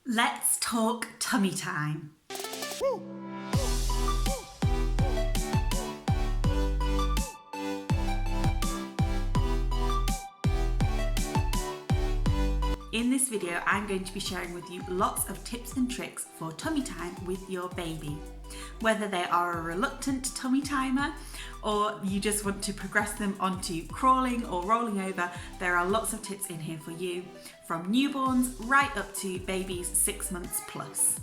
Let's talk tummy time. In this video, I'm going to be sharing with you lots of tips and tricks for tummy time with your baby. Whether they are a reluctant tummy timer or you just want to progress them onto crawling or rolling over, there are lots of tips in here for you, from newborns right up to babies 6 months plus.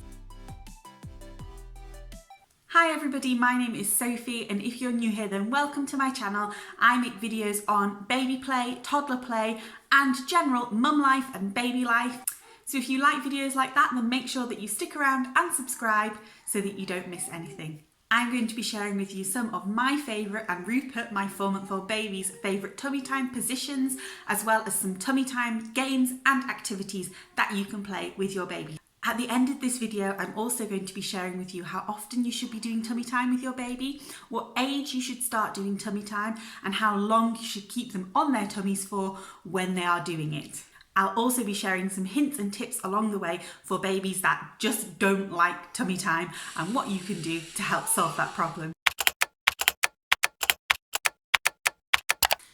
Hi everybody, my name is Sophie, and if you're new here then welcome to my channel. I make videos on baby play, toddler play and general mum life and baby life. So if you like videos like that, then make sure that you stick around and subscribe so that you don't miss anything. I'm going to be sharing with you some of my favourite and Rupert, my 4-month-old baby's favourite tummy time positions, as well as some tummy time games and activities that you can play with your baby. At the end of this video, I'm also going to be sharing with you how often you should be doing tummy time with your baby, what age you should start doing tummy time, and how long you should keep them on their tummies for when they are doing it. I'll also be sharing some hints and tips along the way for babies that just don't like tummy time and what you can do to help solve that problem.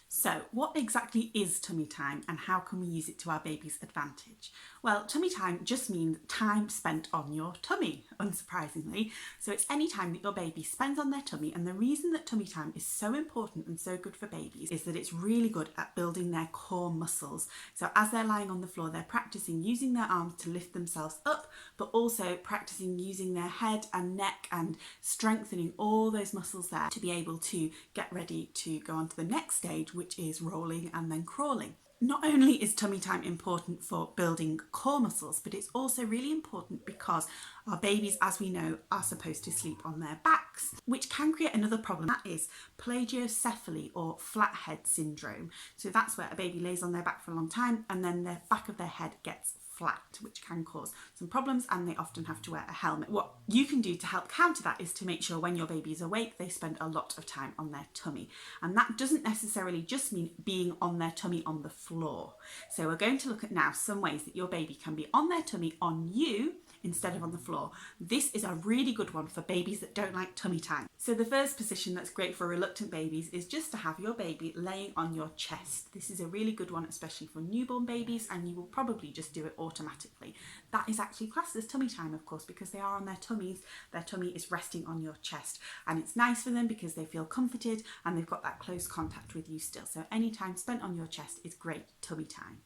So, what exactly is tummy time and how can we use it to our baby's advantage? Well, tummy time just means time spent on your tummy, unsurprisingly. So it's any time that your baby spends on their tummy, and the reason that tummy time is so important and so good for babies is that it's really good at building their core muscles. So as they're lying on the floor, they're practicing using their arms to lift themselves up, but also practicing using their head and neck and strengthening all those muscles there to be able to get ready to go on to the next stage, which is rolling and then crawling. Not only is tummy time important for building core muscles, but it's also really important because our babies, as we know, are supposed to sleep on their backs, which can create another problem. That is plagiocephaly or flathead syndrome. So that's where a baby lays on their back for a long time and then the back of their head gets flat, which can cause some problems, and they often have to wear a helmet. What you can do to help counter that is to make sure when your baby is awake, they spend a lot of time on their tummy. And that doesn't necessarily just mean being on their tummy on the floor. So we're going to look at now some ways that your baby can be on their tummy on you instead of on the floor. This is a really good one for babies that don't like tummy time. So the first position that's great for reluctant babies is just to have your baby laying on your chest. This is a really good one, especially for newborn babies, and you will probably just do it automatically. That is actually classed as tummy time, of course, because they are on their tummies. Their tummy is resting on your chest, and it's nice for them because they feel comforted and they've got that close contact with you still. So any time spent on your chest is great tummy time.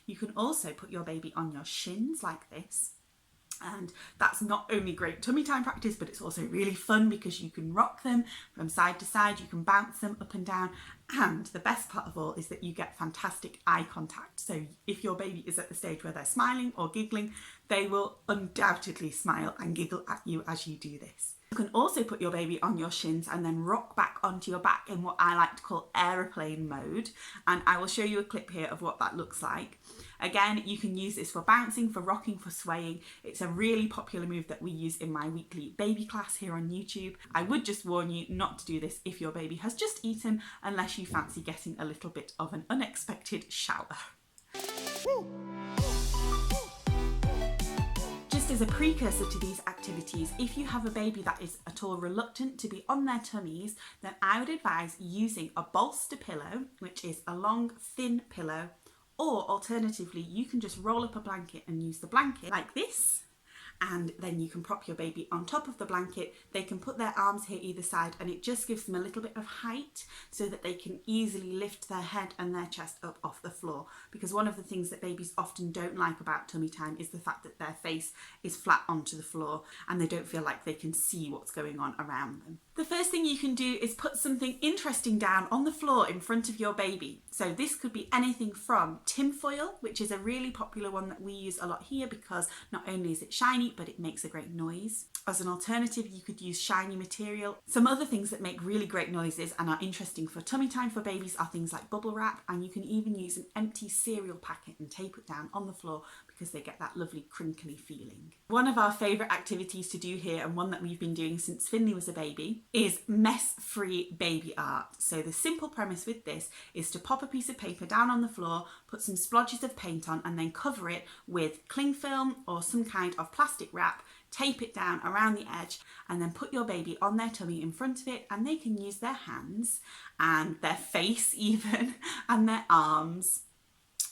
You can also put your baby on your shins like this. And that's not only great tummy time practice, but it's also really fun because you can rock them from side to side, you can bounce them up and down, and the best part of all is that you get fantastic eye contact. So if your baby is at the stage where they're smiling or giggling, they will undoubtedly smile and giggle at you as you do this. You can also put your baby on your shins and then rock back onto your back in what I like to call aeroplane mode, and I will show you a clip here of what that looks like. Again, you can use this for bouncing, for rocking, for swaying. It's a really popular move that we use in my weekly baby class here on YouTube. I would just warn you not to do this if your baby has just eaten, unless you fancy getting a little bit of an unexpected shower. Just as a precursor to these activities, if you have a baby that is at all reluctant to be on their tummies, then I would advise using a bolster pillow, which is a long, thin pillow, or alternatively, you can just roll up a blanket and use the blanket like this. And then you can prop your baby on top of the blanket. They can put their arms here either side, and it just gives them a little bit of height so that they can easily lift their head and their chest up off the floor. Because one of the things that babies often don't like about tummy time is the fact that their face is flat onto the floor and they don't feel like they can see what's going on around them. The first thing you can do is put something interesting down on the floor in front of your baby. So this could be anything from tinfoil, which is a really popular one that we use a lot here because not only is it shiny, but it makes a great noise. As an alternative, you could use shiny material. Some other things that make really great noises and are interesting for tummy time for babies are things like bubble wrap, and you can even use an empty cereal packet and tape it down on the floor because they get that lovely crinkly feeling. One of our favourite activities to do here, and one that we've been doing since Finley was a baby, is mess-free baby art. So the simple premise with this is to pop a piece of paper down on the floor, put some splodges of paint on, and then cover it with cling film or some kind of plastic wrap, tape it down around the edge, and then put your baby on their tummy in front of it, and they can use their hands and their face even and their arms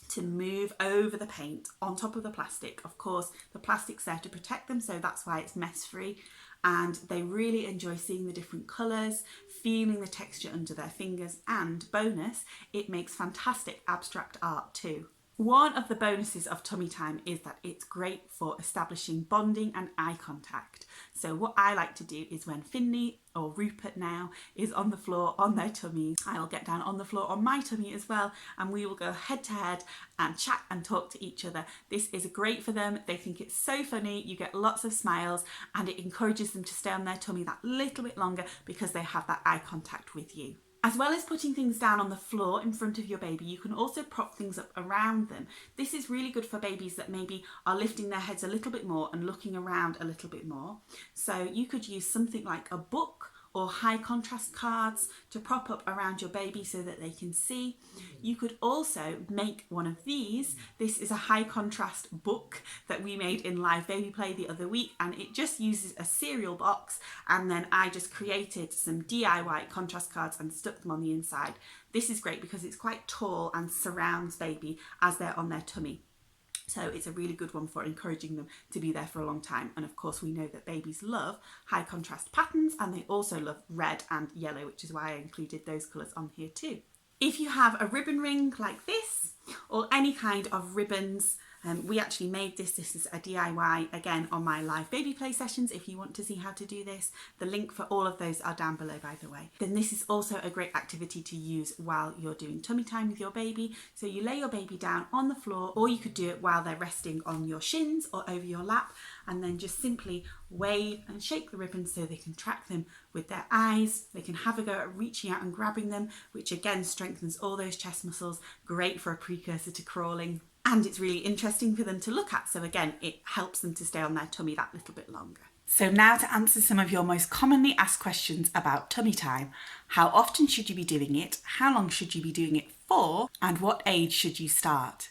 to move over the paint on top of the plastic. Of course, the plastic's there to protect them, so that's why it's mess free, and they really enjoy seeing the different colours, feeling the texture under their fingers, and bonus, it makes fantastic abstract art too. One of the bonuses of tummy time is that it's great for establishing bonding and eye contact. So what I like to do is when Finley, or Rupert now, is on the floor on their tummies, I'll get down on the floor on my tummy as well, and we will go head to head and chat and talk to each other. This is great for them. They think it's so funny. You get lots of smiles, and it encourages them to stay on their tummy that little bit longer because they have that eye contact with you. As well as putting things down on the floor in front of your baby, you can also prop things up around them. This is really good for babies that maybe are lifting their heads a little bit more and looking around a little bit more. So you could use something like a book or high contrast cards to prop up around your baby so that they can see. You could also make one of these. This is a high contrast book that we made in Live Baby Play the other week, and it just uses a cereal box, and then I just created some DIY contrast cards and stuck them on the inside. This is great because it's quite tall and surrounds baby as they're on their tummy. So it's a really good one for encouraging them to be there for a long time. And of course, we know that babies love high contrast patterns, and they also love red and yellow, which is why I included those colours on here too. If you have a ribbon ring like this, or any kind of ribbons, we actually made this. This is a DIY, again, on my Live Baby Play sessions. If you want to see how to do this, the link for all of those are down below, by the way. Then this is also a great activity to use while you're doing tummy time with your baby. So you lay your baby down on the floor, or you could do it while they're resting on your shins or over your lap, and then just simply wave and shake the ribbons so they can track them with their eyes. They can have a go at reaching out and grabbing them, which again strengthens all those chest muscles, great for a precursor to crawling. And it's really interesting for them to look at. So again, it helps them to stay on their tummy that little bit longer. So now to answer some of your most commonly asked questions about tummy time. How often should you be doing it? How long should you be doing it for? And what age should you start?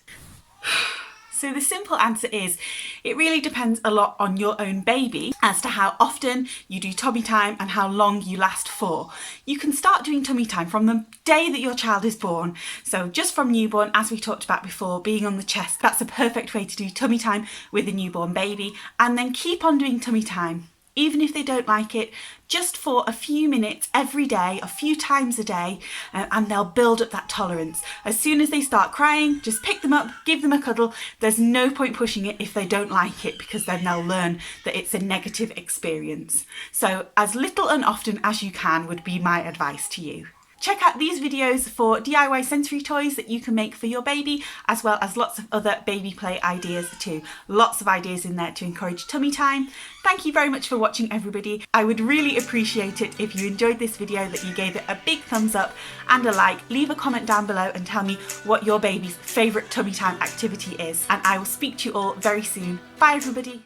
So the simple answer is, it really depends a lot on your own baby as to how often you do tummy time and how long you last for. You can start doing tummy time from the day that your child is born. So just from newborn, as we talked about before, being on the chest, that's a perfect way to do tummy time with a newborn baby. And then keep on doing tummy time, even if they don't like it, just for a few minutes every day, a few times a day, and they'll build up that tolerance. As soon as they start crying, just pick them up, give them a cuddle. There's no point pushing it if they don't like it, because then they'll learn that it's a negative experience. So as little and often as you can would be my advice to you. Check out these videos for DIY sensory toys that you can make for your baby, as well as lots of other baby play ideas too. Lots of ideas in there to encourage tummy time. Thank you very much for watching, everybody. I would really appreciate it if you enjoyed this video, that you gave it a big thumbs up and a like. Leave a comment down below and tell me what your baby's favourite tummy time activity is. And I will speak to you all very soon. Bye, everybody.